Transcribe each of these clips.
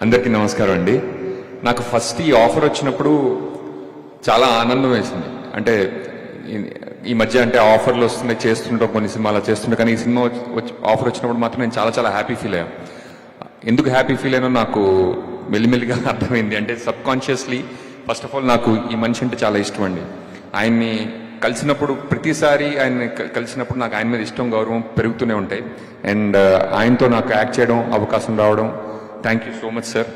అందరికీ నమస్కారం అండి. నాకు ఫస్ట్ ఈ ఆఫర్ వచ్చినప్పుడు చాలా ఆనందం వేసింది. అంటే ఈ మధ్య అంటే ఆఫర్లు వస్తున్నాయి, చేస్తుంటాం కొన్ని సినిమాలు చేస్తుంటాం, కానీ ఈ సినిమా ఆఫర్ వచ్చినప్పుడు మాత్రం నేను చాలా చాలా హ్యాపీ ఫీల్ అయ్యాను. ఎందుకు హ్యాపీ ఫీల్ అయినా నాకు మెల్లిమెల్లిగా అర్థమైంది. అంటే sub consciously first of all నాకు ఈ మనిషి అంటే చాలా ఇష్టం అండి. ఆయన్ని కలిసినప్పుడు ప్రతిసారి ఆయన్ని కలిసినప్పుడు నాకు ఆయన మీద ఇష్టం, గౌరవం పెరుగుతూనే ఉంటాయి. అండ్ ఆయనతో నాకు యాక్ట్ చేయడం అవకాశం రావడం, thank you so much sir.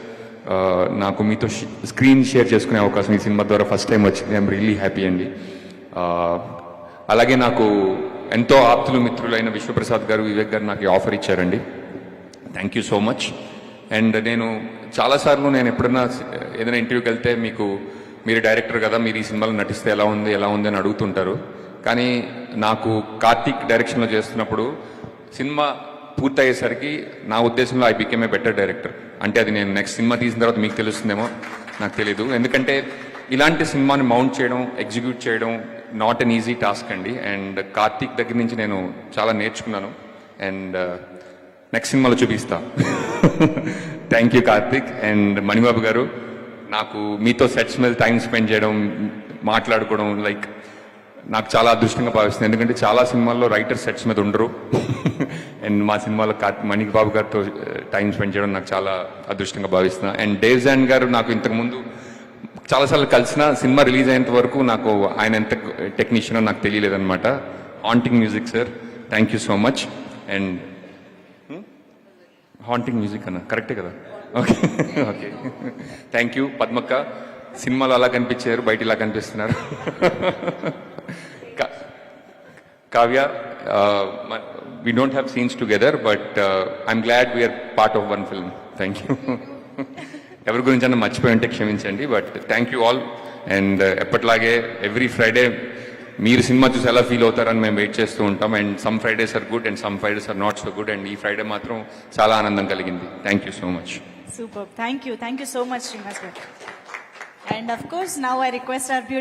నాకు మీతో స్క్రీన్ షేర్ చేసుకునే అవకాశం ఈ సినిమా ద్వారా ఫస్ట్ టైం వచ్చింది. ఐఎమ్ రియల్లీ హ్యాపీ అండి. అలాగే నాకు ఎంతో ఆప్తులు మిత్రులైన విశ్వప్రసాద్ గారు, వివేక్ గారు నాకు ఆఫర్ ఇచ్చారండి. Thank you so much. And నేను చాలాసార్లు నేను ఎప్పుడన్నా ఏదైనా ఇంటర్వ్యూకి వెళ్తే మీరు డైరెక్టర్ కదా, మీరు ఈ సినిమాలో నటిస్తే ఎలా ఉంది అని అడుగుతుంటారు. కానీ నాకు కార్తీక్ డైరెక్షన్లో చేస్తున్నప్పుడు సినిమా పూర్తయ్యేసరికి నా ఉద్దేశంలో I became a better director. అంటే అది నేను నెక్స్ట్ సినిమా తీసిన తర్వాత మీకు తెలుస్తుందేమో, నాకు తెలియదు. ఎందుకంటే ఇలాంటి సినిమాని మౌంట్ చేయడం, ఎగ్జిక్యూట్ చేయడం నాట్ అన్ ఈజీ టాస్క్ అండి. అండ్ కార్తీక్ దగ్గర నుంచి నేను చాలా నేర్చుకున్నాను. అండ్ నెక్స్ట్ సినిమాలో చూపిస్తా. Thank you Karthik. And Manibabu గారు, నాకు మీతో సెట్స్ మీద టైం స్పెండ్ చేయడం, మాట్లాడుకోవడం నాకు చాలా అదృష్టంగా భావిస్తుంది. ఎందుకంటే చాలా సినిమాల్లో రైటర్ సెట్స్ మీద ఉండరు. అండ్ మా సినిమాలో మణిబాబు గారితో టైం స్పెండ్ చేయడం నాకు చాలా అదృష్టంగా భావిస్తున్నా. అండ్ డేవ్ జాన్ గారు నాకు ఇంతకుముందు చాలాసార్లు కలిసిన, సినిమా రిలీజ్ అయ్యేంత వరకు నాకు ఆయన ఎంత టెక్నీషియనో నాకు తెలియలేదన్నమాట. Haunting music sir, thank you so much. And haunting music అన్న కరెక్టే కదా? Okay okay, thank you. పద్మక్క, సినిమాలో అలా కనిపించారు, బయట ఇలా కనిపిస్తున్నారు. Kavya, we don't have scenes together, but I'm glad we are part of one film. Thank you. ఎవరి గురించి అన్న మర్చిపోయి ఉంటే క్షమించండి, but thank you all. And ఎప్పటిలాగే ఎవ్రీ ఫ్రైడే మీరు సినిమా చూసి ఎలా ఫీల్ అవుతారని మేము వెయిట్ చేస్తూ ఉంటాం. And some Fridays are good and some Fridays are not so good. And ఈ ఫ్రైడే మాత్రం చాలా ఆనందం కలిగింది. Thank you so much. Superb. Thank you so much, Srinivas garu. And of course, now I request our beautiful